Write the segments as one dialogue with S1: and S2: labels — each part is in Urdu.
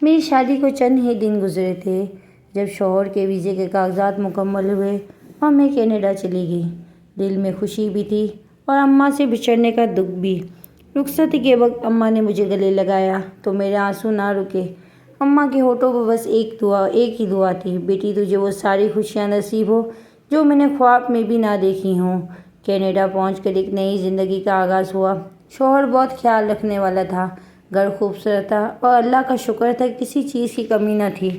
S1: میری شادی کو چند ہی دن گزرے تھے جب شوہر کے ویزے کے کاغذات مکمل ہوئے اور میں کینیڈا چلی گئی۔ دل میں خوشی بھی تھی اور اماں سے بچھڑنے کا دکھ بھی۔ رخصتی کے وقت اماں نے مجھے گلے لگایا تو میرے آنسو نہ رکے۔ اماں کے ہونٹوں پر بس ایک ہی دعا تھی، بیٹی تجھے وہ ساری خوشیاں نصیب ہو جو میں نے خواب میں بھی نہ دیکھی ہوں۔ کینیڈا پہنچ کر ایک نئی زندگی کا آغاز ہوا۔ شوہر بہت خیال رکھنے والا تھا، گھر خوبصورت تھا اور اللہ کا شکر تھا کسی چیز کی کمی نہ تھی۔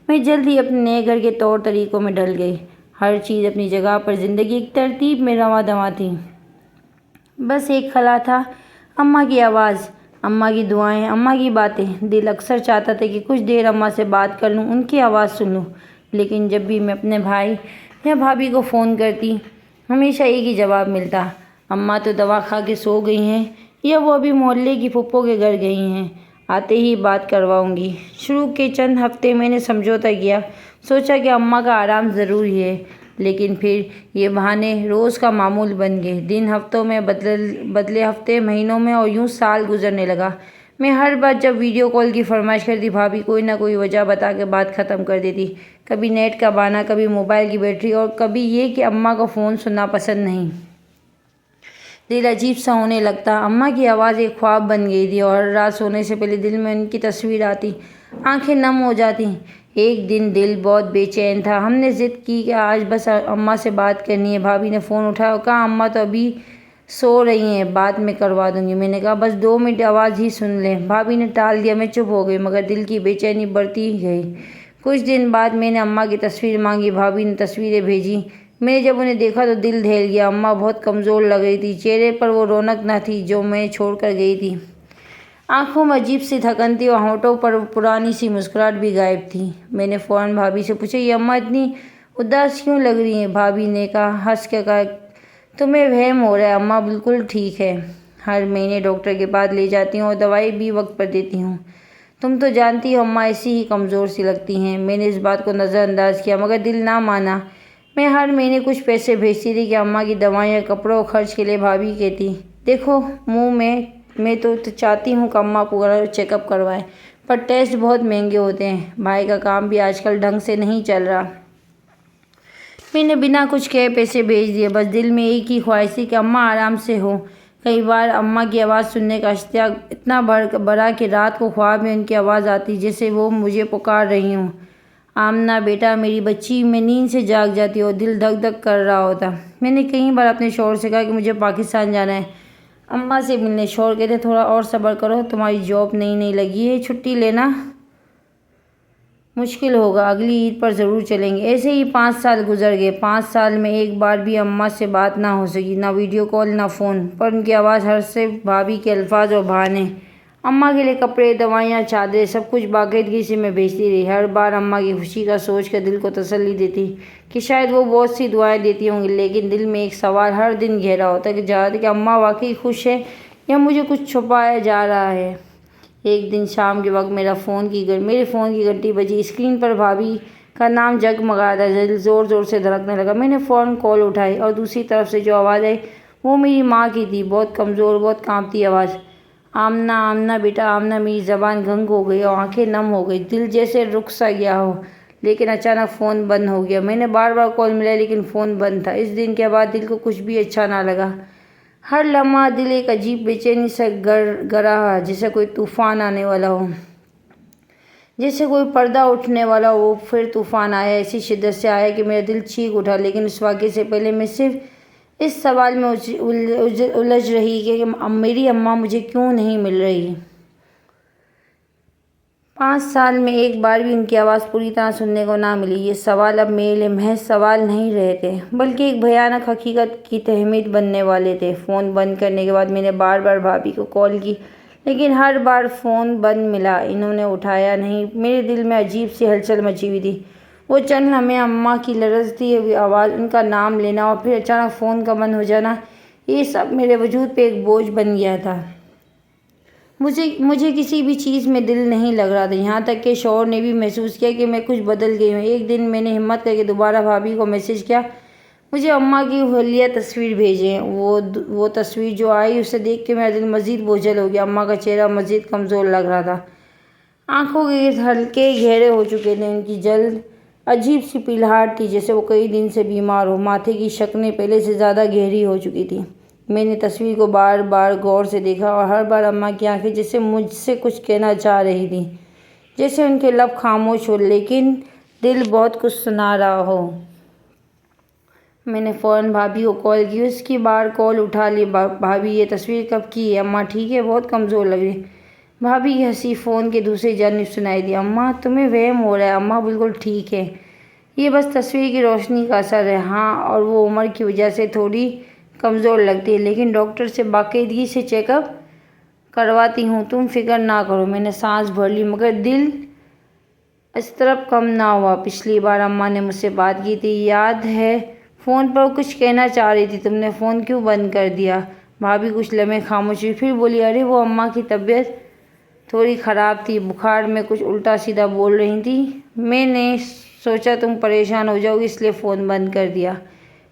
S1: میں جلد ہی اپنے نئے گھر کے طور طریقوں میں ڈل گئی۔ ہر چیز اپنی جگہ پر، زندگی ایک ترتیب میں رواں دواں تھی۔ بس ایک خلا تھا، اماں کی آواز، اماں کی دعائیں، اماں کی باتیں۔ دل اکثر چاہتا تھا کہ کچھ دیر اماں سے بات کر لوں، ان کی آواز سن لوں، لیکن جب بھی میں اپنے بھائی یا بھابھی کو فون کرتی ہمیشہ ایک ہی جواب ملتا، اماں تو دوا کھا کے سو گئی ہیں یا وہ ابھی محلے کی پھپھو کے گھر گئی ہیں، آتے ہی بات کرواؤں گی۔ شروع کے چند ہفتے میں نے سمجھوتا کیا، سوچا کہ اماں کا آرام ضروری ہے، لیکن پھر یہ بہانے روز کا معمول بن گئے۔ دن ہفتوں میں بدلے ہفتے مہینوں میں، اور یوں سال گزرنے لگا۔ میں ہر بار جب ویڈیو کال کی فرمائش کرتی، بھابھی کوئی نہ کوئی وجہ بتا کے بات ختم کر دیتی۔ کبھی نیٹ کا بہانہ، کبھی موبائل کی بیٹری، اور کبھی یہ کہ اماں کو فون سننا پسند نہیں۔ دل عجیب سا ہونے لگتا۔ اماں کی آواز ایک خواب بن گئی تھی اور ہر رات سونے سے پہلے دل میں ان کی تصویر آتی، آنکھیں نم ہو جاتی۔ ایک دن دل بہت بے چین تھا، ہم نے ضد کی کہ آج بس اماں سے بات کرنی ہے۔ بھابھی نے فون اٹھایا اور کہا اماں تو ابھی سو رہی ہیں، بعد میں کروا دوں گی۔ میں نے کہا بس 2 منٹ آواز ہی سن لیں۔ بھابھی نے ٹال دیا، میں چپ ہو گئی، مگر دل کی بے چینی بڑھتی گئی۔ کچھ دن بعد میں نے اماں کی تصویر مانگی، بھابھی نے تصویریں بھیجی۔ میں نے جب انہیں دیکھا تو دل دہل گیا۔ اماں بہت کمزور لگ رہی تھی، چہرے پر وہ رونق نہ تھی جو میں چھوڑ کر گئی تھی۔ آنکھوں میں عجیب سی تھکن تھی اور ہونٹوں پر پرانی سی مسکراہٹ بھی غائب تھی۔ میں نے فوراً بھابھی سے پوچھا یہ اماں اتنی اداس کیوں لگ رہی ہیں؟ بھابھی نے ہنس کے کہا تمہیں وہم ہو رہا ہے، اماں بالکل ٹھیک ہے، ہر مہینے ڈاکٹر کے پاس لے جاتی ہوں اور دوائی بھی وقت پر دیتی ہوں۔ تم تو جانتی ہو اماں ایسی ہی کمزور سی لگتی ہیں۔ میں نے اس بات کو نظر انداز کیا، مگر دل نہ مانا۔ میں ہر مہینے کچھ پیسے بھیجتی تھی کہ اماں کی دوائیاں، کپڑوں اور خرچ کے لیے۔ بھابھی کہتی دیکھو میں تو چاہتی ہوں کہ اماں پورا چیک اپ کروائیں، پر ٹیسٹ بہت مہنگے ہوتے ہیں، بھائی کا کام بھی آج کل ڈھنگ سے نہیں چل رہا۔ میں نے بنا کچھ کہے پیسے بھیج دیے، بس دل میں ایک ہی خواہش تھی کہ اماں آرام سے ہو۔ کئی بار اماں کی آواز سننے کا اشتیاق اتنا بڑھا کہ رات کو خواب میں ان کی آواز آتی جیسے وہ مجھے پکار رہی ہوں، آمنہ بیٹا میری بچی۔ میں نیند سے جاگ جاتی اور دل دھک دھک کر رہا ہوتا۔ میں نے کئی بار اپنے شوہر سے کہا کہ مجھے پاکستان جانا ہے اماں سے ملنے۔ شوہر کہتے تھوڑا اور صبر کرو، تمہاری جاب نئی لگی ہے، چھٹی لینا مشکل ہوگا، اگلی عید پر ضرور چلیں گے۔ ایسے ہی 5 سال گزر گئے۔ 5 سال میں ایک بار بھی اماں سے بات نہ ہو سکی، نہ ویڈیو کال نہ فون پر ان کی آواز، ہر سے بھابھی کے الفاظ اور بہانے۔ اماں کے لیے کپڑے، دوائیاں، چادریں، سب کچھ باقاعدگی سے میں بھیجتی رہی۔ ہر بار اماں کی خوشی کا سوچ کر دل کو تسلی دیتی کہ شاید وہ بہت سی دعائیں دیتی ہوں گی، لیکن دل میں ایک سوال ہر دن گہرا ہوتا کہ اماں واقعی خوش ہے یا مجھے کچھ چھپایا جا رہا ہے۔ ایک دن شام کے وقت میرے فون کی گھنٹی بجی، اسکرین پر بھابھی کا نام جگمگا رہا تھا۔ دل زور زور سے دھڑکنے لگا۔ میں نے فوراً کال اٹھائی اور دوسری طرف سے جو آواز آئی وہ میری ماں کی تھی، بہت کمزور، بہت کانپتی آواز، آمنہ بیٹا آمنہ۔ میری زبان گھنگ ہو گئی اور آنکھیں نم ہو گئی، دل جیسے رک سا گیا ہو۔ لیکن اچانک فون بند ہو گیا۔ میں نے بار کال ملائی لیکن فون بند تھا۔ اس دن کے بعد دل کو کچھ بھی اچھا نہ لگا۔ ہر لمحہ دل ایک عجیب بے چینی سے گر رہا، جیسے کوئی طوفان آنے والا ہو، جیسے کوئی پردہ اٹھنے والا ہو۔ پھر طوفان آیا، ایسی شدت سے آیا کہ میرا دل چیخ اٹھا۔ لیکن اس واقعے سے پہلے میں صرف اس سوال میں الجھ رہی کہ میری اماں مجھے کیوں نہیں مل رہی۔ 5 سال میں ایک بار بھی ان کی آواز پوری طرح سننے کو نہ ملی۔ یہ سوال اب میرے لیے محض سوال نہیں رہے تھے، بلکہ ایک بھیانک حقیقت کی تہمید بننے والے تھے۔ فون بند کرنے کے بعد میں نے بار بھابھی کو کال کی، لیکن ہر بار فون بند ملا، انہوں نے اٹھایا نہیں۔ میرے دل میں عجیب سی ہلچل مچی ہوئی تھی۔ وہ چند لمحے اماں کی لرزتی ہوئی آواز، ان کا نام لینا اور پھر اچانک فون کا بند ہو جانا، یہ سب میرے وجود پہ ایک بوجھ بن گیا تھا۔ مجھے کسی بھی چیز میں دل نہیں لگ رہا تھا، یہاں تک کہ شوہر نے بھی محسوس کیا کہ میں کچھ بدل گئی ہوں۔ ایک دن میں نے ہمت کر کے دوبارہ بھابھی کو میسج کیا، مجھے اماں کی حلیہ تصویر بھیجیں۔ وہ تصویر جو آئی اسے دیکھ کے میرا دل مزید بوجھل ہو گیا۔ اماں کا چہرہ مزید کمزور لگ رہا تھا، آنکھوں کے گرد ہلکے گہرے ہو چکے تھے، ان کی جلد عجیب سی پیلاہٹ تھی جیسے وہ کئی دن سے بیمار ہو۔ ماتھے کی شکنیں پہلے سے زیادہ گہری ہو چکی تھی۔ میں نے تصویر کو بار بار غور سے دیکھا اور ہر بار اماں کی آنکھیں جیسے مجھ سے کچھ کہنا چاہ رہی تھیں، جیسے ان کے لب خاموش ہو لیکن دل بہت کچھ سنا رہا ہو۔ میں نے فوراً بھابھی کو کال کی، اس کی بار کال اٹھا لی۔ بھابھی یہ تصویر کب کی ہے؟ اماں ٹھیک ہے، بہت کمزور لگ رہی ہے۔ بھابھی کی ہنسی فون کے دوسری جانب سنائی دی۔ اماں تمہیں وہم ہو رہا ہے، اماں بالکل ٹھیک ہے، یہ بس تصویر کی روشنی کا اثر ہے۔ ہاں، اور وہ عمر کی وجہ سے تھوڑی کمزور لگتی ہے، لیکن ڈاکٹر سے باقاعدگی سے چیک اپ کرواتی ہوں، تم فکر نہ کرو۔ میں نے سانس بھر لی مگر دل اضطراب کم نہ ہوا۔ پچھلی بار اماں نے مجھ سے بات کی تھی، یاد ہے؟ فون پر وہ کچھ کہنا چاہ رہی تھی، تم نے فون کیوں بند کر دیا؟ بھابھی کچھ لمحے خاموش ہوئی، پھر بولی، ارے وہ اماں کی طبیعت تھوڑی خراب تھی، بخار میں کچھ الٹا سیدھا بول رہی تھی، میں نے سوچا تم پریشان ہو جاؤ گی اس لیے فون بند کر دیا۔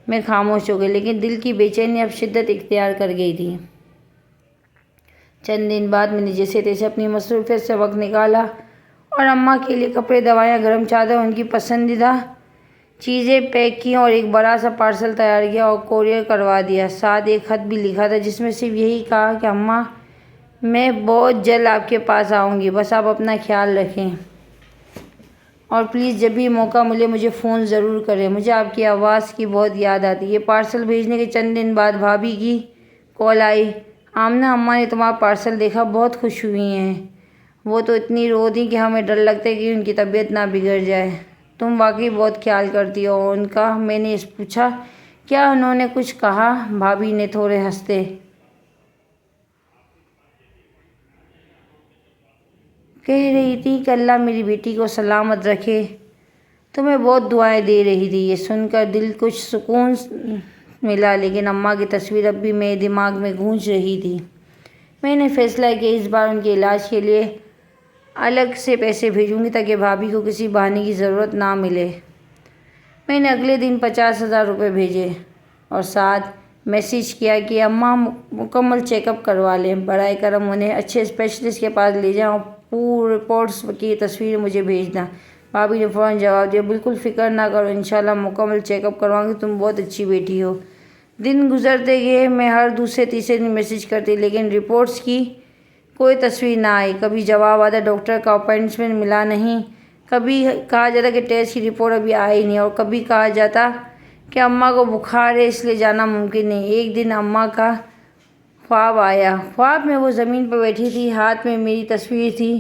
S1: میں خاموش ہو گئی، لیکن دل کی بے چینی اب شدت اختیار کر گئی تھی۔ چند دن بعد میں نے جیسے تیسے اپنی مصروفیت سے وقت نکالا اور اماں کے لیے کپڑے، دوائیاں، گرم چادر، ان کی پسندیدہ چیزیں پیک کی اور ایک بڑا سا پارسل تیار کیا اور کوریئر کروا دیا۔ ساتھ ایک خط بھی لکھا تھا جس میں صرف یہی کہا کہ اماں میں بہت جلد آپ کے پاس آؤں گی، بس آپ اپنا خیال رکھیں اور پلیز جب بھی موقع ملے مجھے فون ضرور کریں، مجھے آپ کی آواز کی بہت یاد آتی ہے۔ یہ پارسل بھیجنے کے چند دن بعد بھابھی کی کال آئی، آمنہ اماں نے تمہارا پارسل دیکھا، بہت خوش ہوئی ہیں، وہ تو اتنی رو دیں کہ ہمیں ڈر لگتا ہے کہ ان کی طبیعت نہ بگڑ جائے، تم واقعی بہت خیال کرتی ہو ان کا۔ میں نے پوچھا، کیا انہوں نے کچھ کہا؟ بھابھی نے تھوڑے ہنستے کہہ رہی تھی کہ اللہ میری بیٹی کو سلامت رکھے، تمہیں بہت دعائیں دے رہی تھی۔ یہ سن کر دل کچھ سکون ملا، لیکن اماں کی تصویر اب بھی میرے دماغ میں گونج رہی تھی۔ میں نے فیصلہ کیا اس بار ان کے علاج کے لیے الگ سے پیسے بھیجوں گی تاکہ بھابھی کو کسی بہانے کی ضرورت نہ ملے۔ میں نے اگلے دن 50,000 روپے بھیجے اور ساتھ میسج کیا کہ اماں مکمل چیک اپ کروا لیں، برائے کرم انہیں اچھے اسپیشلسٹ کے پاس لے جائیں اور پوری رپورٹس کی تصویر مجھے بھیجنا۔ بھابھی نے فوراً جواب دیا، بالکل فکر نہ کرو، انشاءاللہ مکمل چیک اپ کرواؤں گی، تم بہت اچھی بیٹی ہو۔ دن گزرتے گئے، میں ہر دوسرے تیسرے دن میسج کرتی لیکن رپورٹس کی کوئی تصویر نہ آئی۔ کبھی جواب آتا ڈاکٹر کا اپائنٹمنٹ ملا نہیں، کبھی کہا جاتا کہ ٹیسٹ کی رپورٹ ابھی آئی نہیں، اور کبھی کہا جاتا کہ اماں کو بخار ہے اس لیے جانا ممکن نہیں۔ ایک دن اماں کا خواب آیا۔ خواب میں وہ زمین پر بیٹھی تھی، ہاتھ میں میری تصویر تھی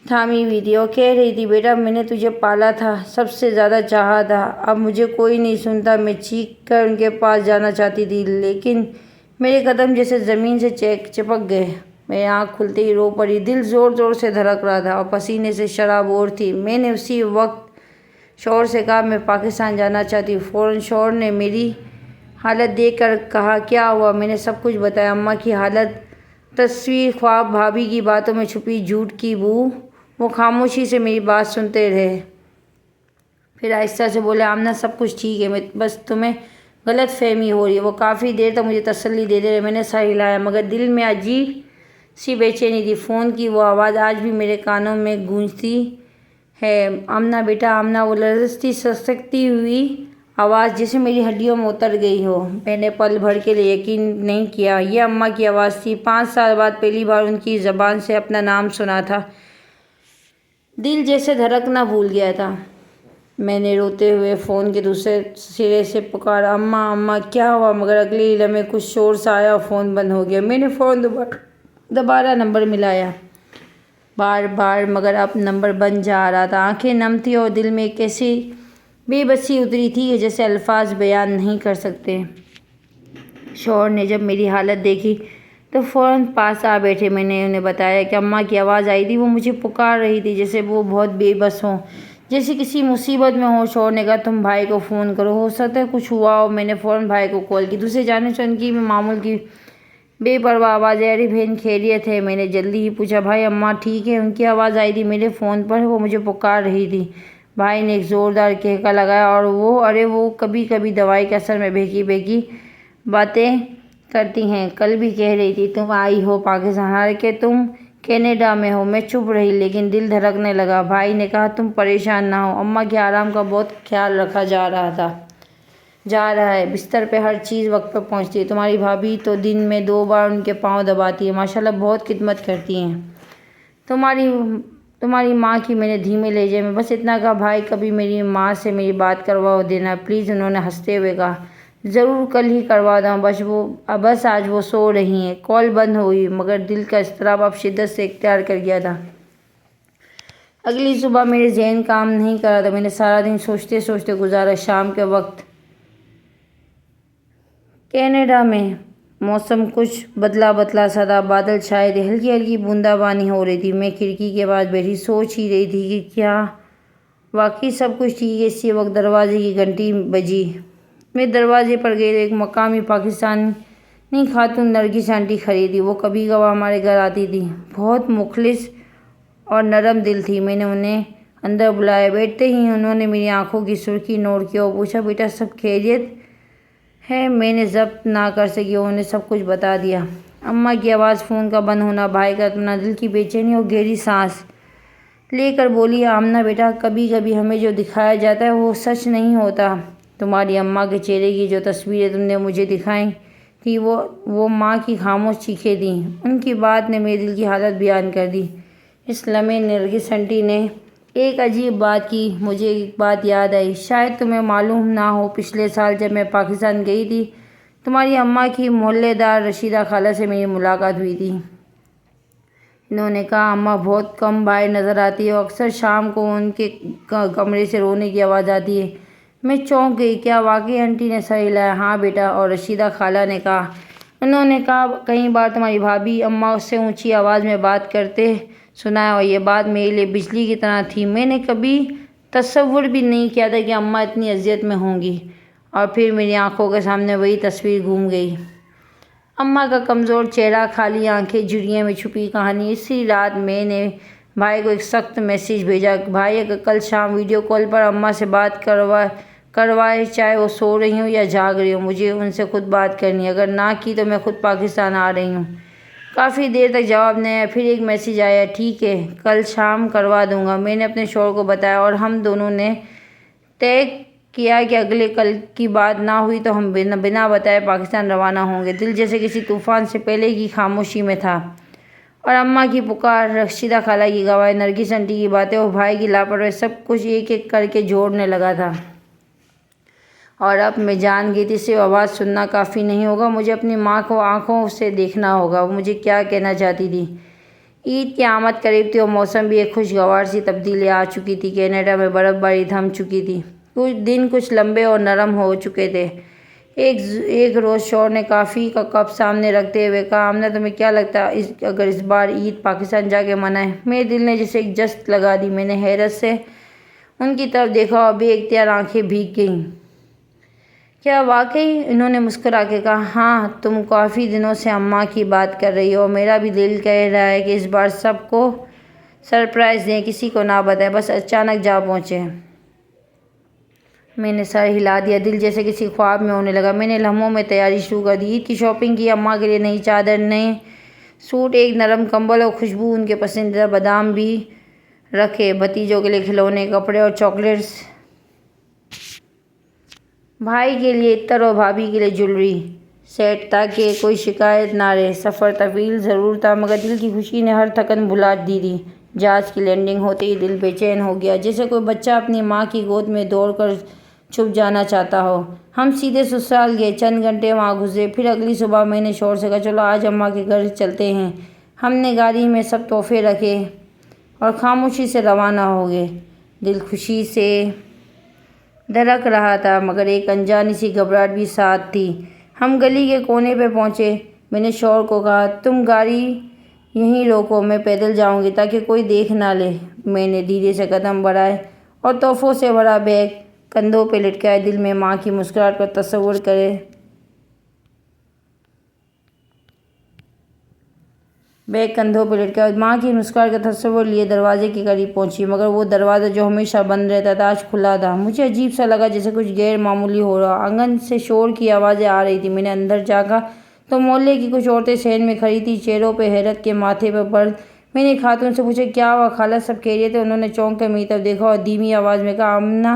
S1: تھامی ہوئی تھی اور کہہ رہی تھی، بیٹا میں نے تجھے پالا تھا، سب سے زیادہ چاہا تھا، اب مجھے کوئی نہیں سنتا۔ میں چیخ کر ان کے پاس جانا چاہتی تھی لیکن میرے قدم جیسے زمین سے چپک گئے، میں آنکھ کھلتے ہی رو پڑی۔ دل زور زور سے دھڑک رہا تھا اور پسینے سے شرابور تھی۔ میں نے اسی وقت شوہر سے کہا، میں پاکستان جانا چاہتی ہوں۔ فوراً شوہر نے میری حالت دیکھ کر کہا، کیا ہوا؟ میں نے سب کچھ بتایا، اماں کی حالت، تصویر، خواب، بھابھی کی باتوں میں چھپی جھوٹ کی بو۔ وہ خاموشی سے میری بات سنتے رہے، پھر آہستہ سے بولے، آمنہ سب کچھ ٹھیک ہے، بس تمہیں غلط فہمی ہو رہی ہے۔ وہ کافی دیر تک مجھے تسلی دیتے رہے، میں نے سر ہلایا مگر دل میں عجیب سی بے چینی تھی۔ فون کی وہ آواز آج بھی میرے کانوں میں گونجتی ہے، آمنہ بیٹا، آمنہ، وہ لرزتی سسکتی ہوئی آواز جیسے میری ہڈیوں میں اتر گئی ہو۔ میں نے پل بھر کے لیے یقین نہیں کیا، یہ اماں کی آواز تھی۔ 5 سال بعد پہلی بار ان کی زبان سے اپنا نام سنا تھا، دل جیسے دھڑکنا بھول گیا تھا۔ میں نے روتے ہوئے فون کے دوسرے سرے سے پکارا، اماں اماں کیا ہوا؟ مگر اگلے ہی لمحے کچھ شور سا آیا اور فون بند ہو گیا۔ میں نے فوراً دوبارہ نمبر ملایا، بار بار، مگر اب نمبر بند جا رہا تھا۔ آنکھیں نم تھیں اور دل میں ایک ایسی بے بسی اتری تھی کہ جیسے الفاظ بیان نہیں کر سکتے۔ شوہر نے جب میری حالت دیکھی تو فوراً پاس آ بیٹھے۔ میں نے انہیں بتایا کہ اماں کی آواز آئی تھی، وہ مجھے پکار رہی تھی جیسے وہ بہت بے بس ہوں، جیسے کسی مصیبت میں ہوں۔ شوہر نے کہا، تم بھائی کو فون کرو، ہو سکتا ہے کچھ ہوا ہو۔ میں نے فوراً بھائی کو کال کی، دوسری جانب سے ان کی معمول کی بے پرواہ آواز، ارے بہن خیریت ہے؟ میں نے جلدی ہی پوچھا، بھائی اماں ٹھیک ہے؟ ان کی آواز آئی تھی میرے فون پر، وہ مجھے پکار رہی تھی۔ بھائی نے ایک زوردار کہکا لگایا اور ارے وہ کبھی کبھی دوائی کے اثر میں بہکی بہکی باتیں کرتی ہیں، کل بھی کہہ رہی تھی تم آئی ہو پاکستان، حالانکہ تم کینیڈا میں ہو۔ میں چپ رہی لیکن دل دھڑکنے لگا۔ بھائی نے کہا تم پریشان نہ ہو، اماں کے آرام کا بہت خیال رکھا جا رہا ہے، بستر پہ ہر چیز وقت پہ پہنچتی ہے۔ تمہاری بھابھی تو دن میں 2 بار ان کے پاؤں دباتی ہے، ماشاءاللہ بہت خدمت کرتی ہیں تمہاری ماں کی۔ میں نے دھیمے لہجے میں بس اتنا کہا۔ بھائی کبھی میری ماں سے میری بات کروا دینا پلیز، انہوں نے ہنستے ہوئے کہا۔ ضرور کل ہی کروا دوں، بس آج وہ سو رہی ہیں۔ کال بند ہوئی مگر دل کا اضطراب اب شدت سے اختیار کر گیا تھا۔ اگلی صبح میرے ذہن کام نہیں کر رہا تھا، میں نے سارا دن سوچتے سوچتے گزارا۔ شام کے وقت کینیڈا میں موسم کچھ بدلا سا تھا، بادل چھائے تھے، ہلکی ہلکی بوندا بانی ہو رہی تھی۔ میں کھڑکی کے پاس بیٹھی سوچ ہی رہی تھی کہ کیا واقعی سب کچھ ٹھیک ہے۔ اسی وقت دروازے کی گھنٹی بجی۔ میں دروازے پر گئی تو ایک مقامی پاکستانی خاتون نرگس آنٹی کھڑی تھی۔ وہ کبھی کبھار ہمارے گھر آتی تھی، بہت مخلص اور نرم دل تھی۔ میں نے انہیں اندر بلایا۔ بیٹھتے ہی انہوں نے میری آنکھوں کی سرخی نوٹ کی اور پوچھا بیٹا سب خیریت ہے؟ میں نے ضبط نہ کر سکی اور انہیں سب کچھ بتا دیا۔ اماں کی آواز، فون کا بند ہونا، بھائی کا اطمینان، دل کی بے چینی اور گہری سانس لے کر بولی آمنہ بیٹا کبھی کبھی ہمیں جو دکھایا جاتا ہے وہ سچ نہیں ہوتا۔ تمہاری اماں کے چہرے کی جو تصویریں تم نے مجھے دکھائی تھی وہ ماں کی خاموش چیخیں تھیں۔ ان کی بات نے میرے دل کی حالت بیان کر دی۔ اس لمحے نرگس آنٹی نے ایک عجیب بات کی۔ مجھے ایک بات یاد آئی، شاید تمہیں معلوم نہ ہو، پچھلے سال جب میں پاکستان گئی تھی تمہاری اماں کی محلے دار رشیدہ خالہ سے میری ملاقات ہوئی تھی۔ انہوں نے کہا اماں بہت کم باہر نظر آتی ہے اور اکثر شام کو ان کے کمرے سے رونے کی آواز آتی ہے۔ میں چونک گئی۔ کیا واقعی؟ آنٹی نے سر ہلایا۔ ہاں بیٹا۔ اور رشیدہ خالہ نے کہا؟ انہوں نے کہا کئی بار تمہاری بھابھی اماں سے اونچی آواز میں بات کرتے سنا ہے اور یہ بات میرے لیے بجلی کی طرح تھی۔ میں نے کبھی تصور بھی نہیں کیا تھا کہ اماں اتنی اذیت میں ہوں گی۔ اور پھر میری آنکھوں کے سامنے وہی تصویر گھوم گئی، اماں کا کمزور چہرہ، خالی آنکھیں، جھریوں میں چھپی کہانی۔ اسی رات میں نے بھائی کو ایک سخت میسج بھیجا، بھائی اگر کل شام ویڈیو کال پر اماں سے بات کروائے چاہے وہ سو رہی ہوں یا جاگ رہی ہوں، مجھے ان سے خود بات کرنی ہے، اگر نہ کی تو میں خود پاکستان آ رہی ہوں۔ کافی دیر تک جواب نہیں آیا، پھر ایک میسج آیا، ٹھیک ہے کل شام کروا دوں گا۔ میں نے اپنے شوہر کو بتایا اور ہم دونوں نے طے کیا کہ اگلے کل کی بات نہ ہوئی تو ہم بنا بتائے پاکستان روانہ ہوں گے۔ دل جیسے کسی طوفان سے پہلے کی خاموشی میں تھا، اور اماں کی پکار، رشیدہ خالہ کی گواہی، نرگس آنٹی کی باتیں اور بھائی کی لاپرواہی، سب کچھ ایک ایک کر کے جوڑنے لگا تھا۔ اور اب میں جان گئی تھی صرف آواز سننا کافی نہیں ہوگا، مجھے اپنی ماں کو آنکھوں سے دیکھنا ہوگا۔ وہ مجھے کیا کہنا چاہتی تھی۔ عید کی آمد قریب تھی اور موسم بھی ایک خوشگوار سی تبدیلی آ چکی تھی۔ کینیڈا میں برف باری تھم چکی تھی، کچھ دن کچھ لمبے اور نرم ہو چکے تھے۔ ایک روز شوہر نے کافی کا کپ سامنے رکھتے ہوئے کہا آمنہ تمہیں کیا لگتا ہے اگر اس بار عید پاکستان جا کے منائیں؟ میرے دل نے جیسے ایک جست لگا دی۔ میں نے حیرت سے ان کی طرف دیکھا اور بے اختیار آنکھیں بھیگ گئیں۔ کیا واقعی؟ انہوں نے مسکرا کے کہا ہاں، تم کافی دنوں سے اماں کی بات کر رہی ہو اور میرا بھی دل کہہ رہا ہے کہ اس بار سب کو سرپرائز دیں، کسی کو نہ بتائیں، بس اچانک جا پہنچے۔ میں نے سر ہلا دیا، دل جیسے کسی خواب میں ہونے لگا۔ میں نے لمحوں میں تیاری شروع کر دی، عید کی شاپنگ کی، اماں کے لیے نئی چادر، نئے سوٹ، ایک نرم کمبل اور خوشبو، ان کے پسندیدہ بادام بھی رکھے، بھتیجوں کے لیے کھلونے، کپڑے اور چاکلیٹس، بھائی کے لیے عطر اور بھابھی کے لیے جویلری سیٹ تاکہ کوئی شکایت نہ رہے۔ سفر طویل ضرور تھا مگر دل کی خوشی نے ہر تھکن بھلا دی تھی۔ جہاز کی لینڈنگ ہوتے ہی دل بے چین ہو گیا، جیسے کوئی بچہ اپنی ماں کی گود میں دوڑ کر چھپ جانا چاہتا ہو۔ ہم سیدھے سسرال گئے، چند گھنٹے وہاں گزرے، پھر اگلی صبح میں نے شوہر سے کہا چلو آج اماں کے گھر چلتے ہیں۔ ہم نے گاڑی میں سب تحفے رکھے اور خاموشی سے روانہ ہو گئے۔ دل خوشی سے دھڑک رہا تھا مگر ایک انجانی سی گھبراہٹ بھی ساتھ تھی۔ ہم گلی کے کونے پہ پہنچے۔ میں نے شوہر کو کہا تم گاڑی یہیں روکو، میں پیدل جاؤں گی تاکہ کوئی دیکھ نہ لے۔ میں نے دھیرے سے قدم بڑھائے اور تحفوں سے بھرا بیگ کندھوں پہ لٹکایا، دل میں ماں کی مسکراہٹ کا تصور کرے ماں کی مسکراہٹ کا تصور لیے دروازے کے قریب پہنچی مگر وہ دروازہ جو ہمیشہ بند رہتا تھا آج کھلا تھا۔ مجھے عجیب سا لگا جیسے کچھ غیر معمولی ہو رہا۔ آنگن سے شور کی آوازیں آ رہی تھی۔ میں نے اندر جھانکا تو محلے کی کچھ عورتیں صحن میں کھڑی تھیں، چہروں پہ حیرت کے، ماتھے پہ میں نے خاتون سے پوچھا کیا ہوا خالہ، سب خیریت ہے؟ انہوں نے چونک کر میری طرف دیکھا اور دھیمی آواز میں کہا آمنہ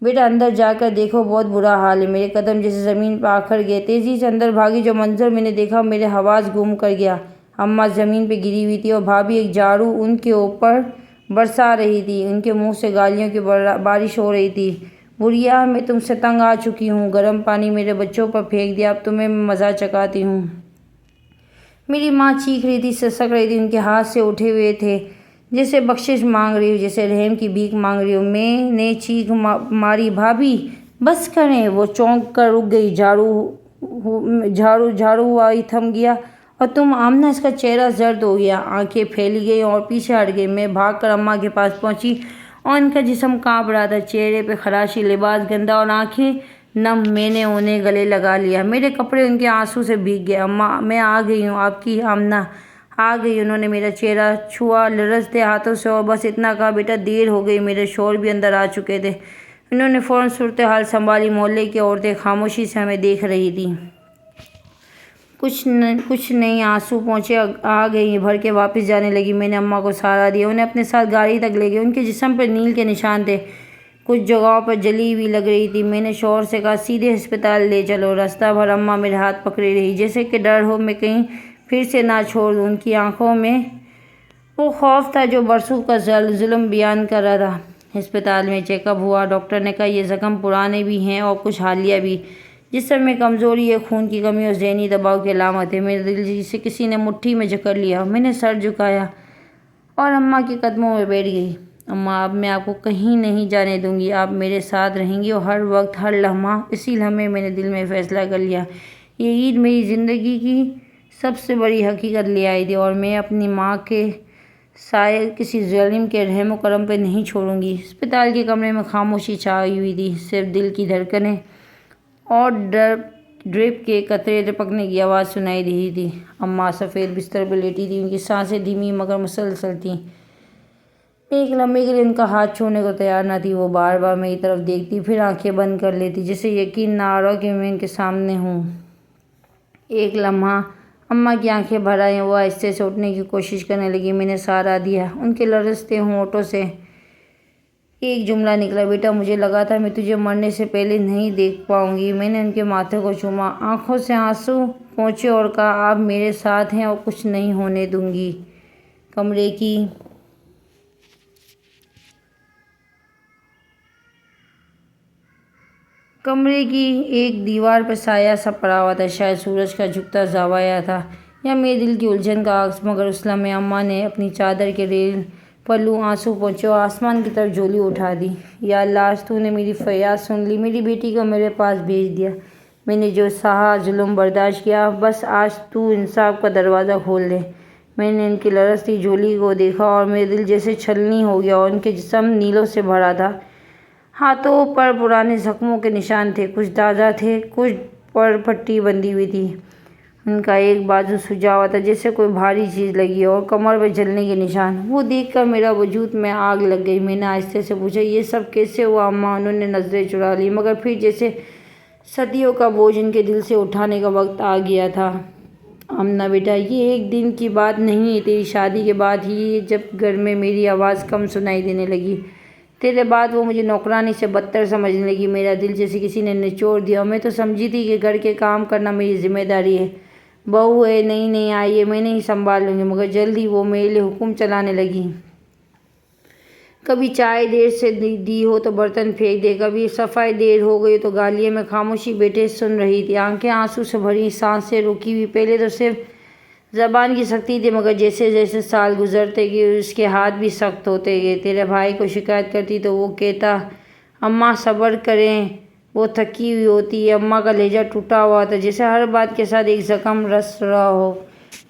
S1: بیٹا اندر جا کر دیکھو، بہت برا حال ہے۔ میرے قدم جیسے زمین پر آکھڑ گئے، تیزی سے اندر بھاگی۔ جو منظر میں نے دیکھا میرے حواس گم کر گیا۔ اماں زمین پہ گری ہوئی تھی اور بھابھی ایک جھاڑو ان کے اوپر برسا رہی تھی۔ ان کے منہ سے گالیوں کی بارش ہو رہی تھی۔ بڑھیا، میں تم سے تنگ آ چکی ہوں، گرم پانی میرے بچوں پر پھینک دیا، اب تمہیں مزہ چکھاتی ہوں۔ میری ماں چیخ رہی تھی، سسک رہی تھی، ان کے ہاتھ سے اٹھے ہوئے تھے جیسے بخشش مانگ رہی ہو، جیسے رحم کی بھیک مانگ رہی ہو۔ میں نے چیخ ماری بھابھی بس کریں۔ وہ چونک کر رک گئی، جھاڑو ہوا ہی تھم گیا۔ اور تم آمنہ؟ اس کا چہرہ زرد ہو گیا، آنکھیں پھیلی گئیں اور پیچھے ہٹ گئی۔ میں بھاگ کر اماں کے پاس پہنچی اور ان کا جسم کانپ رہا تھا، چہرے پہ خراشی، لباس گندا اور آنکھیں نم۔ میں نے انہیں گلے لگا لیا، میرے کپڑے ان کے آنسو سے بھیگ گئے۔ اماں میں آ گئی ہوں، آپ کی آمنہ آ گئی۔ انہوں نے میرا چہرہ چھوا لرزتے ہاتھوں سے اور بس اتنا کہا بیٹا دیر ہو گئی۔ میرے شوہر بھی اندر آ چکے تھے۔ انہوں نے فوراً صورتحال سنبھالی۔ محلے کی عورتیں خاموشی سے ہمیں دیکھ رہی تھیں۔ کچھ نہیں، آنسو پوچھے آ گئی، بھر کے واپس جانے لگی۔ میں نے اماں کو سہارا دیا، انہیں اپنے ساتھ گاڑی تک لے گئے۔ ان کے جسم پر نیل کے نشان تھے، کچھ جگہوں پر جلی ہوئی لگ رہی تھی۔ میں نے شوہر سے کہا سیدھے ہسپتال لے چلو۔ رستہ بھر اماں میرے ہاتھ پکڑے رہی، جیسے کہ ڈر ہو میں کہیں پھر سے نہ چھوڑ دوں۔ ان کی آنکھوں میں وہ خوف تھا جو برسوں کا ظلم بیان کر رہا تھا۔ ہسپتال میں چیک اپ ہوا، ڈاکٹر نے کہا یہ زخم پرانے بھی ہیں اور کچھ حالیہ بھی۔ جسم میں کمزوری ہے، خون کی کمی اور ذہنی دباؤ کی علامت ہے۔ میرا دل جسے کسی نے مٹھی میں جکڑ لیا۔ میں نے سر جھکایا اور اماں کے قدموں میں بیٹھ گئی۔ اماں اب میں آپ کو کہیں نہیں جانے دوں گی، آپ میرے ساتھ رہیں گی اور ہر وقت ہر لمحہ۔ اسی لمحے میں نے دل میں فیصلہ کر لیا، یہ عید میری زندگی کی سب سے بڑی حقیقت لے آئی تھی اور میں اپنی ماں کے سائے کسی ظالم کے رحم و کرم پہ نہیں چھوڑوں گی۔ ہسپتال کے کمرے میں خاموشی چھائی ہوئی تھی، صرف دل کی دھڑکنیں اور ڈرپ کے قطرے ٹپکنے کی آواز سنائی دے رہی تھی۔ اماں سفید بستر پر لیٹی تھی، ان کی سانسیں دھیمی مگر مسلسل تھیں۔ میں ایک لمحے کے لیے ان کا ہاتھ چھوڑنے کو تیار نہ تھی۔ وہ بار بار میری طرف دیکھتی، پھر آنکھیں بند کر لیتی، جیسے یقین نہ آ رہا کہ میں ان کے سامنے ہوں۔ ایک لمحہ اماں کی آنکھیں بھر آئیں، وہ آہستہ سے اٹھنے کی کوشش کرنے لگی۔ میں نے سہارا دیا، ان کے لرزتے ہونٹوں سے ایک جملہ نکلا، بیٹا مجھے لگا تھا میں تجھے مرنے سے پہلے نہیں دیکھ پاؤں گی۔ میں نے ان کے ماتھے کو چوما، آنکھوں سے آنسو پوچھے اور کہا آپ میرے ساتھ ہیں اور کچھ نہیں ہونے دوں گی۔ کمرے کی ایک دیوار پر سایہ سا پڑا ہوا تھا، شاید سورج کا جھکتا زاویہ تھا یا میرے دل کی الجھن کا عکس۔ مگر اس لمحے اماں نے اپنی چادر کے ریل پلو آنسو پوچھے اور آسمان کی طرف جھولی اٹھا دی۔ یا اللہ، آج تو نے میری فریاد سن لی، میری بیٹی کو میرے پاس بھیج دیا۔ میں نے جو سہا، ظلم برداشت کیا، بس آج تو انصاف کا دروازہ کھول دے۔ میں نے ان کی لرزتی جھولی کو دیکھا اور میرا دل جیسے چھلنی ہو گیا اور ان کے جسم نیلوں سے بھرا تھا۔ ہاتھوں پر پرانے زخموں کے نشان تھے، کچھ تازہ تھے، کچھ پر پٹی بندھی ہوئی تھی۔ ان کا ایک بازو سجا ہوا تھا جیسے کوئی بھاری چیز لگی ہو اور کمر پہ جلنے کے نشان۔ وہ دیکھ کر میرا وجود میں آگ لگ گئی۔ میں نے آہستہ سے پوچھا یہ سب کیسے ہوا اماں؟ انہوں نے نظریں چرا لیں، مگر پھر جیسے صدیوں کا بوجھ ان کے دل سے اٹھانے کا وقت آ گیا تھا۔ آمنہ بیٹا، یہ ایک دن کی بات نہیں ہے، تیری شادی کے بعد ہی، جب گھر میں میری آواز کم سنائی دینے لگی، تیرے بعد وہ مجھے نوکرانی سے بدتر سمجھنے لگی۔ میرا دل جیسے کسی نے نچوڑ دیا اور میں تو سمجھی تھی کہ گھر کے کام کرنا میری ذمہ داری ہے، بہو ہے، نہیں آئی ہے، میں نہیں سنبھال لوں گی۔ مگر جلد ہی وہ میرے لیے حکم چلانے لگی۔ کبھی چائے دیر سے دی ہو تو برتن پھینک دے، کبھی صفائی دیر ہو گئی تو گالیاں۔ میں خاموشی بیٹھے سن رہی تھی، آنکھیں آنسو سے بھری، سانسیں رکی ہوئی۔ پہلے تو صرف زبان کی سختی تھی، مگر جیسے جیسے سال گزرتے گئے اس کے ہاتھ بھی سخت ہوتے گئے۔ تیرے بھائی کو شکایت کرتی تو وہ کہتا اماں صبر کریں، وہ تھکی ہوئی ہوتی ہے۔ اماں کا لہجہ ٹوٹا ہوا تھا، جیسے ہر بات کے ساتھ ایک زخم رس رہا ہو۔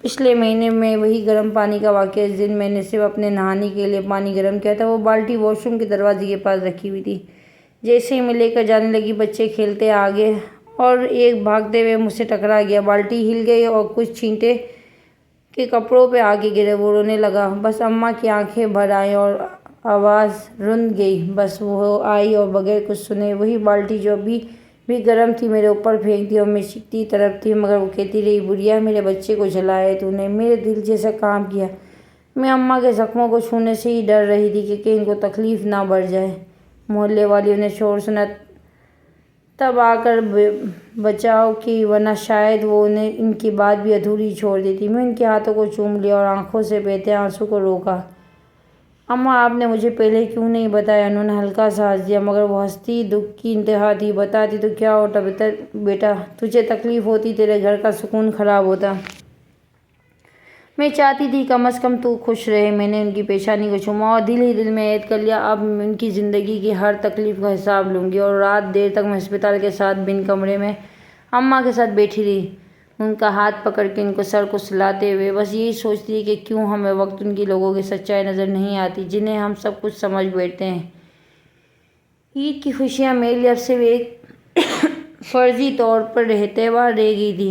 S1: پچھلے مہینے میں وہی گرم پانی کا واقعہ، اس دن میں نے صرف اپنے نہانے کے لیے پانی گرم کیا تھا۔ وہ بالٹی واش روم کے دروازے کے پاس رکھی ہوئی تھی۔ جیسے ہی میں لے کر جانے لگی، بچے کھیلتے آگے اور ایک بھاگتے ہوئے مجھ سے ٹکرا گیا۔ بالٹی ہل گئی اور کچھ چھینٹے کے کپڑوں پہ آگے گرے۔ وہ رونے لگا، بس اماں کی آنکھیں بھر آئیں اور آواز رند گئی۔ بس وہ آئی اور بغیر کچھ سنے وہی بالٹی جو ابھی بھی گرم تھی میرے اوپر پھینک دی اور میں چیختی تڑپتی، مگر وہ کہتی رہی بڑھیا، میرے بچے کو جلایا ہے تو نے۔ میرے دل جیسا کانپ گیا۔ میں اماں کے زخموں کو چھونے سے ہی ڈر رہی تھی کہ کہیں ان کو تکلیف نہ بڑھ جائے۔ محلے والیوں نے شور سنا تب آ کر بچاؤ کی، ورنہ شاید وہ انہیں ان کی بات بھی ادھوری چھوڑ دیتی۔ میں ان کے ہاتھوں کو چوم لیا اور آنکھوں سے بہتے آنسو کو روکا۔ اماں آپ نے مجھے پہلے کیوں نہیں بتایا؟ انہوں نے ہلکا سا ہنس دیا، مگر وہ ہنسی دکھ کی انتہا تھی۔ بتاتی تو کیا ہوتا بیٹا، تجھے تکلیف ہوتی، تیرے گھر کا سکون خراب ہوتا۔ میں چاہتی تھی کم از کم تو خوش رہے۔ میں نے ان کی پیشانی کو چوما اور دل ہی دل میں عہد کر لیا، اب ان کی زندگی کی ہر تکلیف کا حساب لوں گی۔ اور رات دیر تک میں ہسپتال کے ساتھ بند کمرے میں اماں کے ساتھ بیٹھی رہی، ان کا ہاتھ پکڑ کے، ان کو سر کو سلاتے ہوئے، بس یہی سوچتی رہی کہ کیوں ہمیں وقت ان کی لوگوں کی سچائی نظر نہیں آتی، جنہیں ہم سب کچھ سمجھ بیٹھتے ہیں۔ عید کی خوشیاں میرے لیے اب صرف ایک فرضی طور پر تہوار رہ گئی تھی۔